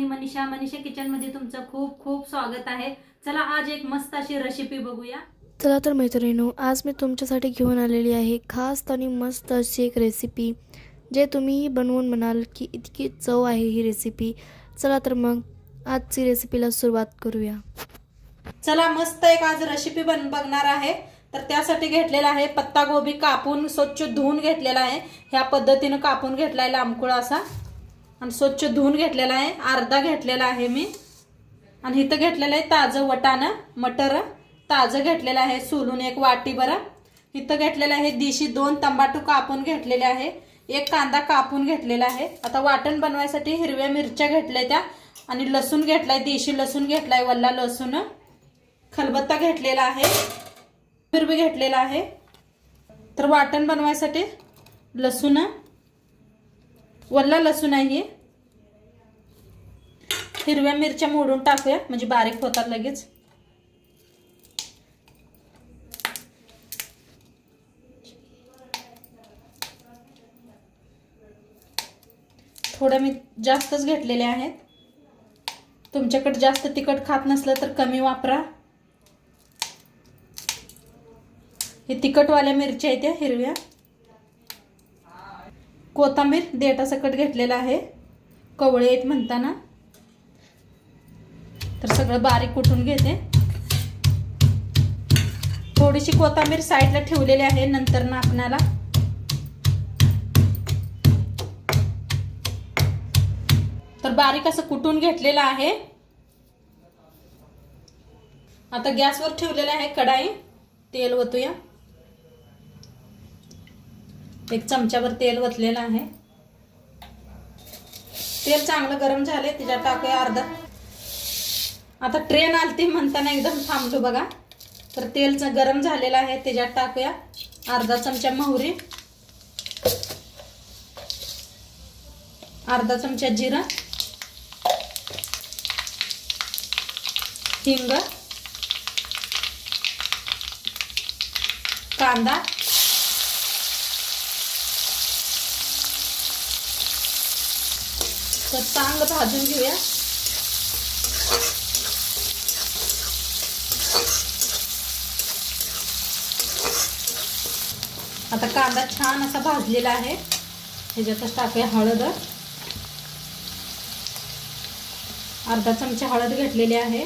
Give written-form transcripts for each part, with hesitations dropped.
मी Manisha kitchen मध्ये तुमचं खूप खूप स्वागत आहे। चला आज एक मस्त अशी रेसिपी बघूया। चला तर मैत्रिणींनो, आज मी तुमच्यासाठी घेऊन आलेली आहे खास आणि मस्त अशी एक रेसिपी, जे तुम्ही बनवून म्हणाल की इतकी चव आहे ही रेसिपी। चला तर मग आजची रेसिपीला सुरुवात करूया। चला मस्त एक आज रेसिपी बघणार आहे। तर त्यासाठी घेतलेला आहे पत्ता गोबी, कापून स्वच्छ धुवून घेतलेला आहे। ह्या पद्धतीने कापून घेतलाय लांबकुळा असा आणि स्वच्छ धुवून घेतलेला आहे। अर्धा घेतलेला आहे मी। आणि इथं घेतलेलं आहे ताजं वटाणा मटर, ताजं घेतलेलं आहे सोलून एक वाटी भर। इथं घेतलेलं आहे देशी 2 टमाटो कापून घेतलेले आहे, एक कांदा कापून घेतलेला आहे। आता वाटण बनवायसाठी हिरव्या मिरच्या घेतल्या त्या आणि लसूण घेतलाय, देशी लसूण घेतलाय, वल्ला लसूण, खलबत्ता घेतलेला आहे, मिरची घेतलेला आहे। तर वाटण बनवायसाठी लसूण, वल्ला लसूण आहे, हिरव्या मिरच्या मोडून टाकूया म्हणजे बारीक होतात लगेच। थोडे मी जास्तच घेतलेले आहेत, तुमच्याकडे जास्त तिखट खात नसलं तर कमी वापरा। हे तिखटवाल्या मिरच्या आहेत त्या हिरव्या। कोथिंबीर देठासकट घेतलेला आहे, कवळे आहेत म्हणताना, तर सगळं बारीक कुटून घेते। थोडीशी कोथिंबीर साईडला ठेवलेली आहे नंतर ना आपणाला। तर बारीक असं कुटून घेतलेलं आहे। आता गॅसवर ठेवलेलं आहे कढाई, तेल ओतूया। एक चमचाभर तेल ओतलेलं आहे। तेल चांगलं गरम झाले त्याच्यात टाकूया अर्धा। आता ट्रेन आलती म्हणताना एकदम थांबलो बघा। तर तेल गरम झालेलं आहे त्याच्यात टाकूया अर्धा चमचा मोहरी, अर्धा चमचा जिरा, हिंग, कांदा, तर चांगलं भाजून घेऊया। आता कांदा छान असा भाजलेला आहे, ह्याच्यातच टाकूया हळद, अर्धा चमचा हळद घेतलेली आहे,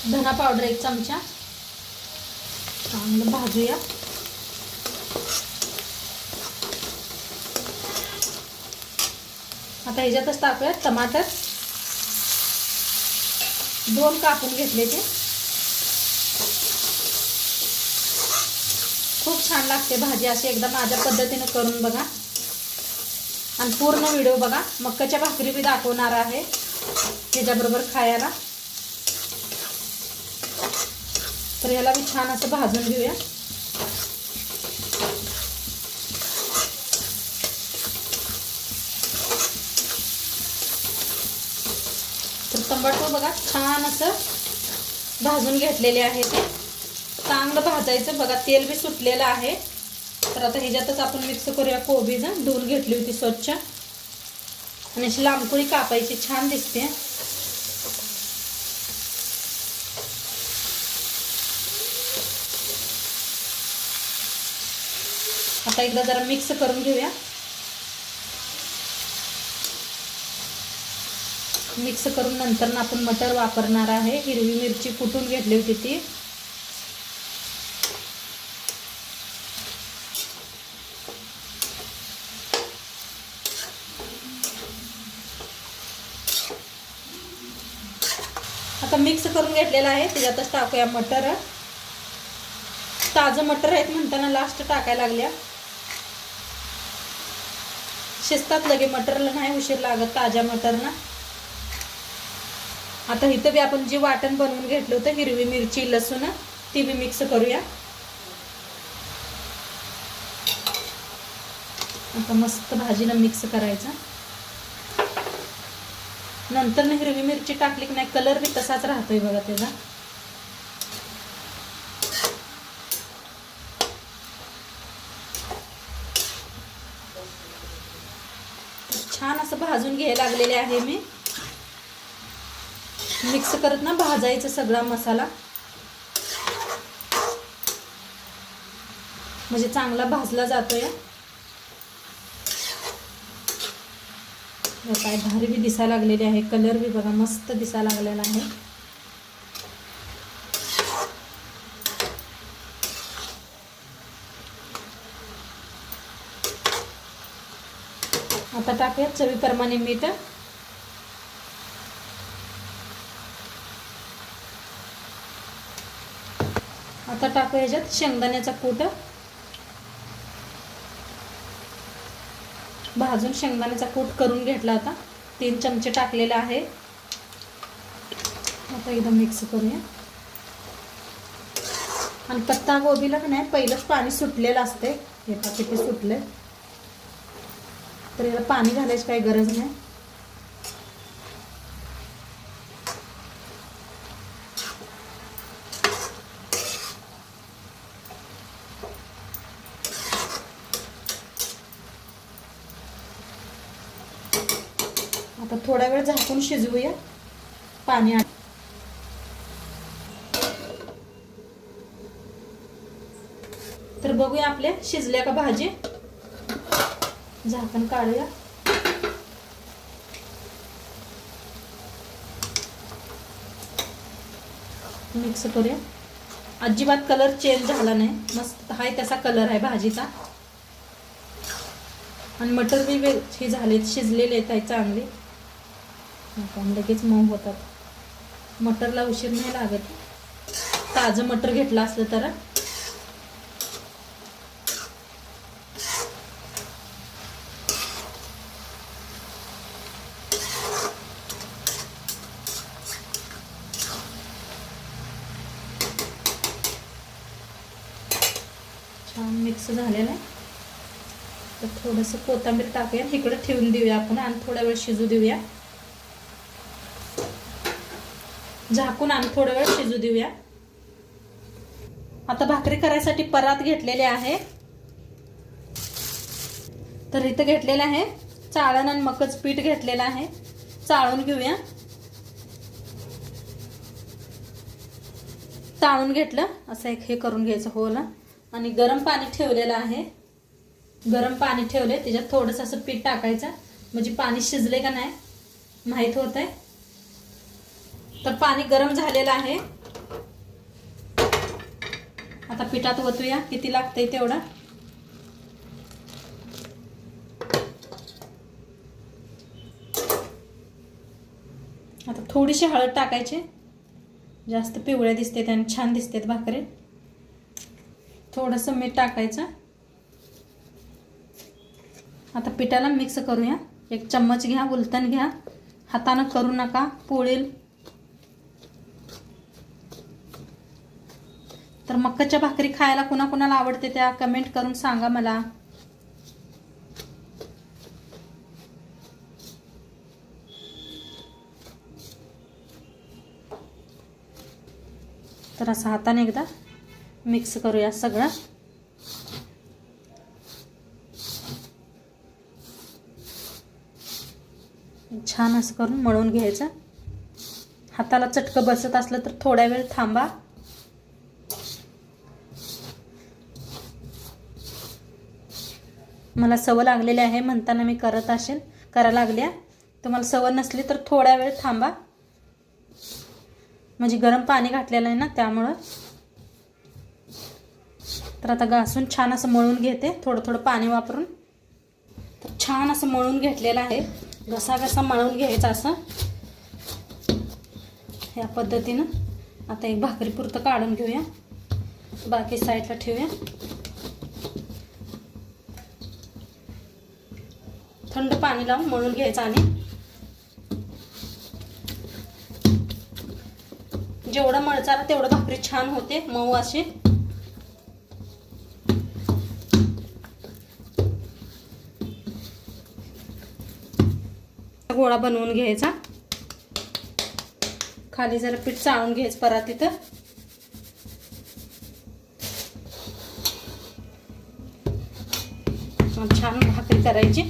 धना पावडर 1 चमचा, चांगलं भाजूया। आता ह्याच्यातच टाकूया टमाटर, 2 कापून घेतले ते। खूप छान लागते भाजी अशी, एकदा माझ्या पद्धतीने करून बघा आणि पूर्ण व्हिडिओ बघा। मक्काच्या भाकरी बी दाखवणार आहे त्याच्याबरोबर खायला। तर याला बी छान असं भाजून घेऊया। तर टमाटर बघा छान असं भाजून घेतलेले आहे, ते चांगलं भाजायचं बघा। तेल बी सुटलेलं आहे। तर आता ह्याच्यातच आपण मिक्स करूया कोबी, धुवून घेतली होती स्वच्छ आणि अशी लांबकुळी कापायची, छान दिसते। आता एकदा जरा मिक्स करून घेऊया। मिक्स करून नंतर ना आपण मटर वापरणार आहे। हिरवी मिरची कुटून घेतली होती ती, आता मिक्स करून घेतलेला आहे त्याच्यातच टाकूया मटर। ताजं मटर आहेत म्हणताना लास्ट टाकायला लागल्या, शिजतात लगे मटरला, नाही उशीर लागत ताज्या मटरना। आता इथं बी आपण जी वाटण बनवून घेतलं होतं हिरवी मिरची लसूण, ती बी मिक्स करूया। आता मस्त भाजीला मिक्स करायचं। नंतर ना हिरवी मिरची टाकली की नाही कलर बी तसाच राहतोय बघा त्याचा। छान असं भाजून घ्यायला लागलेले आहे मी। मिक्स करत ना भाजायचं सगळा मसाला, म्हणजे चांगला भाजला जातोय. काय भारी बी दिसायला लागलेली आहे, कलर बी बघा मस्त दिसायला लागलेला आहे. आता टाकूया चवीप्रमाणे मीठ. आता टाकूया याच्यात शेंगदाण्याचा कूट. भाजून शेंगदाण्याचा कूट करून घेतला होता, 3 चमचे टाकलेले आहे. आता एकदम मिक्स करूया. आणि पत्ता गोबीला का नाही पहिलंच पाणी सुटलेलं असते, हे पहा किती सुटले, तर याला पाणी घालायची काही गरज नाही. आता थोडा वेळ झाकून शिजवूया पाणी. तर बघूया आपल्या शिजल्या का भाजी. झाकण काढूया. मिक्स करूया. अजिबात कलर चेंज झाला नाही, मस्त हाय तसा कलर आहे भाजीचा. आणि मटर बी हे झाले, शिजलेले आहेत चांगले, लगेच मऊ होतात. मटरला उशीर नाही लागत, ताजं मटर घेतलं असलं तर. छान मिक्स झालेलं आहे. तर थोडंसं कोथिंबीर टाकूया, इकडे ठेवून देऊया आपण आणि थोडा वेळ शिजू देऊया. झाकून आणि थोडा वेळ शिजू देऊया. आता भाकरी करायसाठी परात घेतलेले आहे. तर इथं घेतलेलं आहे चाळण आणि मकच पीठ घेतलेलं आहे. चाळून घेऊया. चाळून घेतलं असं एक हे करून घ्यायचं होल. आणि गरम पाणी ठेवलेलं आहे. गरम पाणी ठेवले, त्याच्यात थोडंसं असं पीठ टाकायचं, म्हणजे पाणी शिजले का नाही माहित होत आहे. तर पाणी गरम झालेलं आहे. आता पिठात ओतूया, किती लागतंय तेवढं. आता थोडीशी हळद टाकायची, जास्त पिवळ्या दिसते आणि छान दिसतात भाकरी. थोडंसं मीठ टाकायचं. आता पिठाला मिक्स करूया. 1 चम्मच घ्या, उलटण घ्या, हातानं करू नका, पोळील. तर मक्काच्या भाकरी खायला कुणाकुणाला आवडते त्या कमेंट करून सांगा मला. तर असं हाताने एकदा मिक्स करूया सगळं. छान असं करून मळून घ्यायचं. हाताला चटकं बसत असलं तर थोडा वेळ थांबा. मला सवय लागलेली आहे म्हणताना मी करत असेल, करा लागल्या. तुम्हाला सवय नसली तर थोडा वेळ थांबा, म्हणजे गरम पाणी घातलेलं आहे ना त्यामुळं. तर आता घासून छान असं मळून घेते, थोडं थोडं पाणी वापरून. तर छान असं मळून घेतलेलं आहे. घसा घसा मळून घ्यायचं असं या पद्धतीनं. आता एक भाकरी पुरतं काढून घेऊया, बाकी साईडला ठेवूया. थंड पाणी लावून मळून घ्यायचं. आणि जेवढं मळचाल तेवढं भाकरी छान होते, मऊ अशी. गोळा बनवून घ्यायचा. खाली जरा पीठ चाळून घ्यायचं परातीत. छान भाकरी करायची.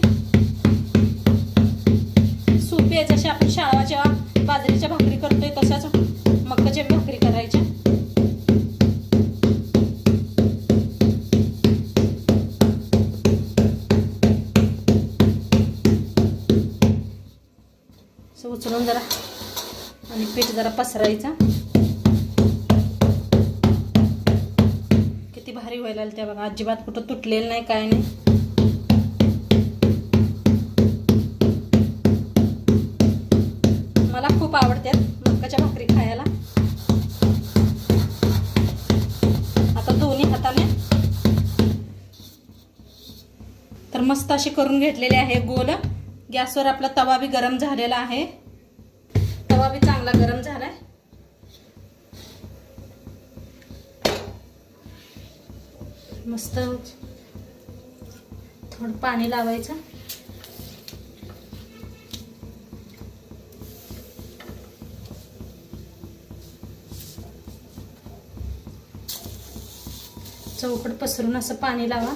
सोपी आहे, जशी आपण शाळा जेव्हा बाजरीच्या भाकरी करतोय तशाच मक्काच्या भाकरी करायच्या. असं उचलून जरा आणि पीठ जरा पसरायचं. किती भारी व्हायला त्या बघा, अजिबात कुठं तुटलेलं नाही, काय नाही. मला खूप आवडतात मक्काच्या भाकरी खायला. आता दोन्ही हाताने तर मस्त अशी करून घेतलेली आहे गोल. गॅसवर आपला तवा बी गरम झालेला आहे. तवा बी चांगला गरम झालाय. मस्त थोडं पाणी लावायचं. चौकट पसरून असं पाणी लावा.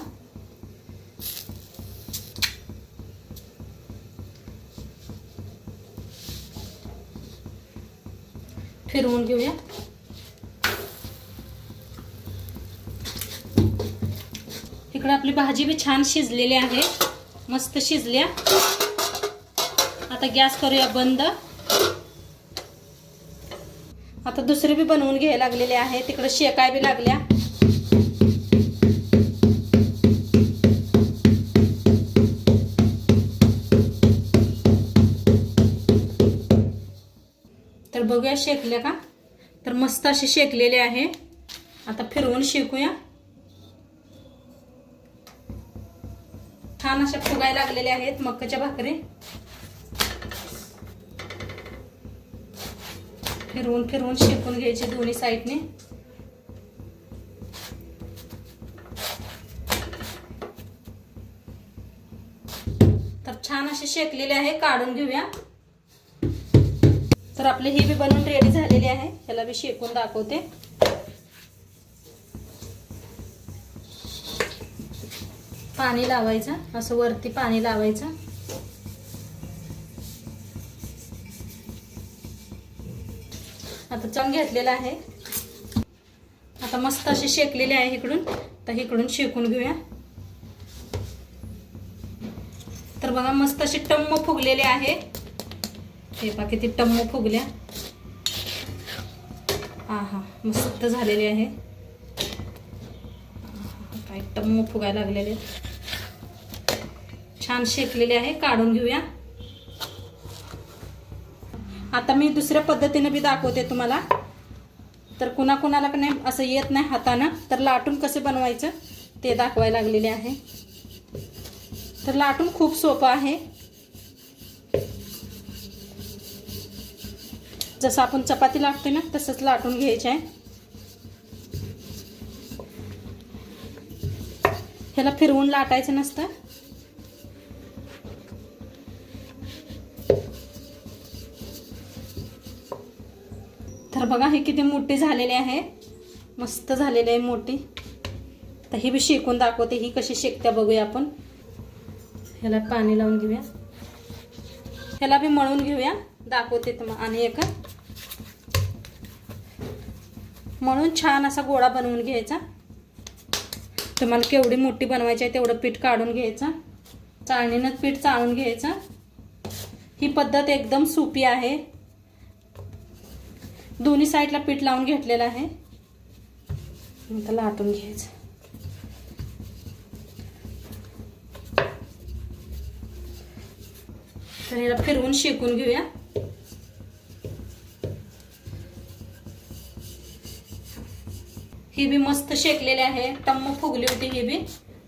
फिरवून घेऊया. इकडे आपली भाजी बी छान शिजलेली आहे, मस्त शिजल्या. आता गॅस करूया बंद. आता दुसरी बी बनवून घ्यायला लागलेली आहे. तिकडे शेकाय बी लागल्या. तर बघूया शेकल्या का. तर मस्त असे शेकलेले आहे. आता फिरवून शेकूया. छान अशा फुगायला लागलेल्या आहेत मक्काच्या भाकरी. फिरवून फिरवून शेकून घ्यायचे दोन्ही साईडने. तर छान असे शेकलेले आहे, काढून घेऊया. तर आपली ही बी बनवून रेडी झालेली आहे. ह्याला बी शेकून दाखवते. पाणी लावायचं, असं वरती पाणी लावायचं. आता चम घेतलेला आहे. आता मस्त असे शेकलेले आहे इकडून. तर इकडून शेकून घेऊया. तर बघा मस्त असे टम्म फुगलेले आहे. हे पहा किती टम्म फुगल्या. आहा मस्त झालेले आहे. काय टम्म फुगायला लागलेले. छान शेकलेले आहे, काढून घेऊया. आता मी दुसऱ्या पद्धतीने बी दाखवते तुम्हाला. तर कुणाकुणाला का नाही असं येत नाही हाताने, तर लाटून कसे बनवायचं ते दाखवायला लागलेले आहे. तर लाटून खूप सोपं आहे. जसं आपण चपाती लाटतोय ना तसंच लाटून घ्यायचं आहे. ह्याला फिरवून लाटायचं नसतं. तर बघा हे किती मोठी झालेली आहे, मस्त झालेली आहे मोठी. तर ही बी शेकून दाखवते ही कशी शेकत्या बघूया आपण. ह्याला पाणी लावून घेऊया. ह्याला बी मळून घेऊया, दाखवते तुम्हाला. आणि एक मळून छान असा गोळा बनवून घ्यायचा. तुम्हाला केवढी मोठी बनवायची आहे तेवढं पीठ काढून घ्यायचं. चाळणीनं पीठ चाळून घ्यायचं. ही पद्धत एकदम सोपी आहे. दोन्ही साईडला पीठ लावून घेतलेलं आहे. आता लाटून घ्यायचं. तर याला फिरवून शेकून घेऊया. ही बी मस्त शेकलेली आहे, टम्म फुगली होती. ही बी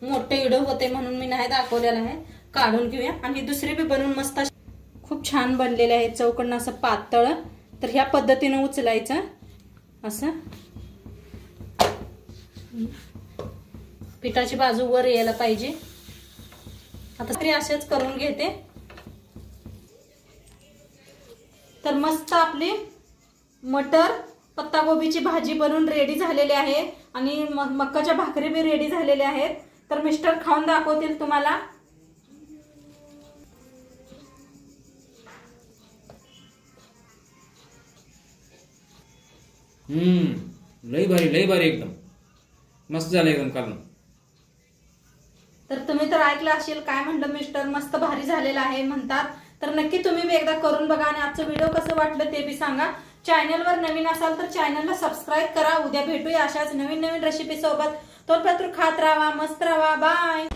मोठे व्हिडिओ होते म्हणून मी नाही दाखवलेला आहे. काढून घेऊया. आणि दुसरी बी बनवून मस्त खूप छान बनलेले आहे, चौकन असं पातळ. तर ह्या पद्धतीने उचलायचं असं. पिठाची बाजू वर यायला पाहिजे. आता तरी असेच करून घेते. तर मस्त आपली मटर पत्तागोबीची भाजी बनवून रेडी झालेली आहे. आणि मक्काच्या भाकरी बी रेडी झालेल्या आहेत. तर मिस्टर खाऊन दाखवतील तुम्हाला. लई भारी एकदम मस्त झालं एकदम कालवण. तर तुम्ही तर ऐकलं असेल काय म्हणलं मिस्टर, मस्त भारी झालेलं आहे म्हणतात. तर नक्की तुम्ही बी एकदा करून बघा आणि आजचं व्हिडिओ कसं वाटलं ते बी सांगा. चॅनलवर नवीन असाल तर चॅनलला सबस्क्राईब करा. उद्या भेटूया अशाच नवीन रेसिपी सोबत. तोपर्यंत खात राहा, मस्त राहा. बाय.